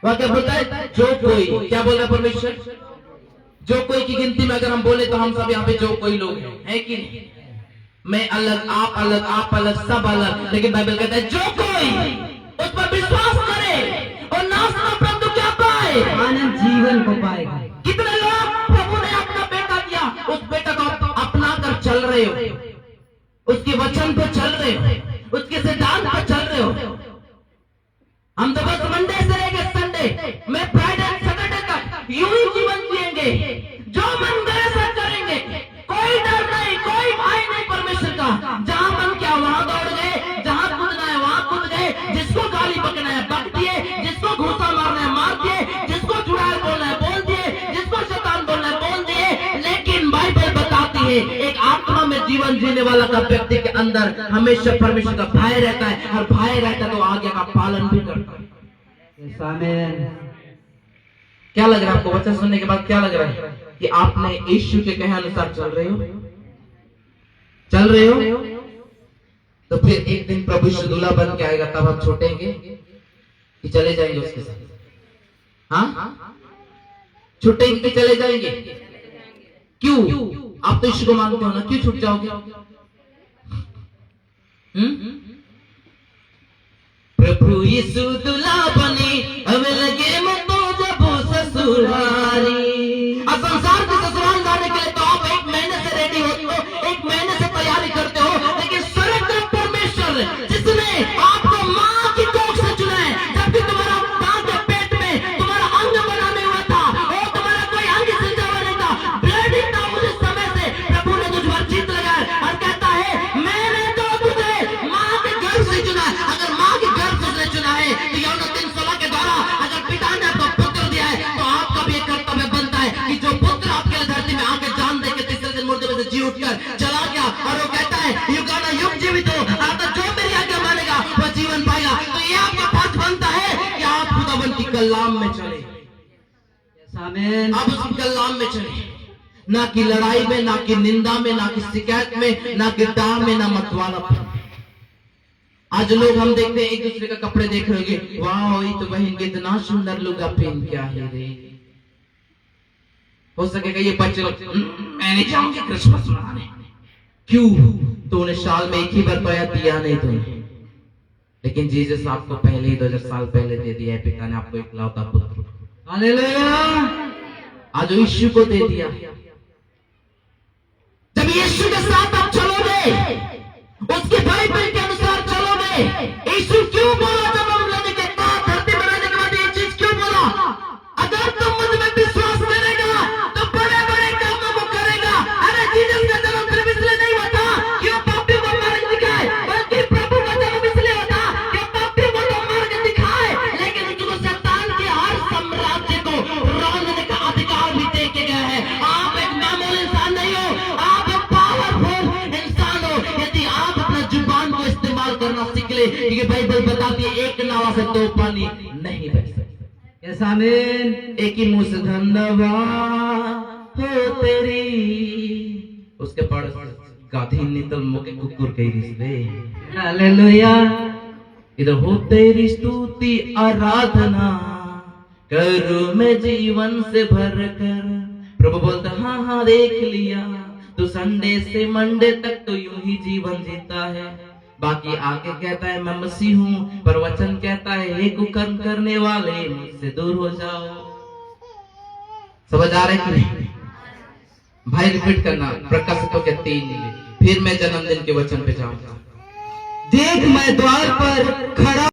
वह क्या बोलता है? जो कोई, क्या बोल रहा है परमेश्वर? जो कोई की गिनती में अगर हम बोले तो हम सब यहाँ पे जो कोई लोग हैं कि नहीं? मैं अलग, आप अलग, सब अलग, लेकिन बाइबल कहता है जो कोई उस पर विश्वास करे और नाश न परंतु क्या पाए? आनंद जीवन को पाएगा। कितने लोग प्रभु ने अपना बेटा दिया, उस बेटा को अपना कर चल रहे हो, उसके वचन पर चल रहे हो, उसके सिद्धांत पर चल रहे हो। हम तो बस मंडे से लेके संडे में फ्राइडे सैटरडे तक यूं ही जीवन जिएंगे, जो मन करे सब करेंगे, कोई डर नहीं, कोई भय नहीं परमेश्वर का। जहां मन किया वहां दौड़ गए, जहां कूदना है वहां कूद गए, जिसको गाली बकना है बक दिए, जिसको घूसा मारना है मार दिए, जिसको चुड़ैल बोलना है बोल दिए, जिसको शैतान बोलना है बोल दिए। लेकिन बाइबल बताती है एक आत्मा में जीवन जीने वाला का व्यक्ति के अंदर हमेशा परमेश्वर का भय रहता है, और भय रहता है तो आज्ञा का पालन भी करता है। क्या लग रहा है आपको वचन सुनने के बाद? क्या लग रहा है कि आपने यीशु के कहे अनुसार चल रहे हो? चल रहे हो? तो फिर एक दिन प्रभु यीशु दूल्हा बन के आएगा, तब हम छूटेंगे कि चले जाएंगे उसके साथ? हाँ, छूटेंगे कि चले जाएंगे? क्यों? आप तो यीशु को मानते हो ना, क्यों छूट जाओगे? प्रभु यीशु दूल्हा बने, अब लगे मतो जब ससुरारी। अब संसार के ससुराल जाने के लिए तो आप 1 महीने से रेडी होते हो, 1 महीने से तैयारी करते हो, लेकिन स्वर्ग का परमेश्वर जिसने आपको मां की कोख से चुना है, जबकि तुम्हारा मां के पेट में तुम्हारा अंग बना नहीं हुआ था, और तुम्हारा कोई अंग सिंचा हुआ नहीं था, ब्लड था, उस समय से प्रभु ने तुझ पर जीत लगाया और कहता है मैंने तो तुझे मां के गर्भ से चुना है। अगर मां के गर्भ से उसने चुना है तो यूहन्ना 3:16 के द्वारा अगर पिता ने आपको पुत्र दिया है, तो आपका भी एक कर्तव्य बनता है कि जो पुत्र आपके लिए धरती में आके जान दे के तीसरे दिन मुर्दे में से जी उठकर चला गया, और वो कहता है युगाना युग जीवित हो, अर्थात जो मेरी आज्ञा मानेगा वह जीवन पाएगा। तो ये आपका फर्ज बनता है कि आप खुदावन की कलाम में चले, आप उसकी कलाम में चले, ना कि लड़ाई में, ना कि निंदा में, ना कि शिकायत में, ना कि डाह में, ना मतवाला। आज लोग हम देखते हैं एक दूसरे का कपड़े देख रहे होंगे, वाह ये तो बहन कितना सुंदर लुगा पहन के आई है रे। हो सकेगा ये बच्चे लोग मैं नहीं जाऊंगी क्रिसमस मनाने। क्यों? तो उन्हें साल में एक ही बार पाया दिया नहीं तुमने, लेकिन जीसस आपको पहले ही 2000 साल पहले दे दिया है। पिता ने आपको इकलौता पुत्र हालेलुया आज यीशु को दे दिया। जब यीशु के साथ आप चलोगे, उसके बाइबल के अनुसार चलोगे, यीशु क्यों बोला जब हम लेने के बाद धरती बनाने के बाद ये चीज क्यों बोला? अगर तुम मुझ में विश्वास करेगा तो बड़े बड़े कामों को करेगा। अरे जीसस का जन्म सिर्फ इसलिए नहीं हुआ था कि वो पापियों को मार्ग दिखाए, बल्कि प्रभु का जन्म इसलिए हुआ था कि पापियों को तो मार्ग दिखाए, लेकिन उसको शैतान के हर साम्राज्य को रोकने का अधिकार भी दे के गया है। आप एक मामूली इंसान नहीं हो, आप एक पावरफुल इंसान हो यदि आप अपना जुबान को इस्तेमाल करना सीख ले, क्योंकि बाइबल बताती है एक नावा से 2 पानी नहीं बह सकते। एक ही मुंह से धन्यवाद हो तेरी, उसके पड़ गाधी नितल मुके कुकुर कही रिश्ते हालेलुया। इधर हो तेरी स्तुति आराधना करूं मैं जीवन से भर कर। प्रभु बोलता हाँ हाँ देख लिया, तो संडे से मंडे तक तो यूं ही जीवन जीता है। बाकी आके कहता है मैं मसीह हूं, पर वचन कहता है हे कुकर्म करने वाले मुझसे दूर हो जाओ। समझ आ रहा है कि नहीं भाई? रिपीट करना, प्रकाशितों के 3, फिर मैं जन्मदिन के वचन पे जाऊंगा। देख मैं द्वार पर खड़ा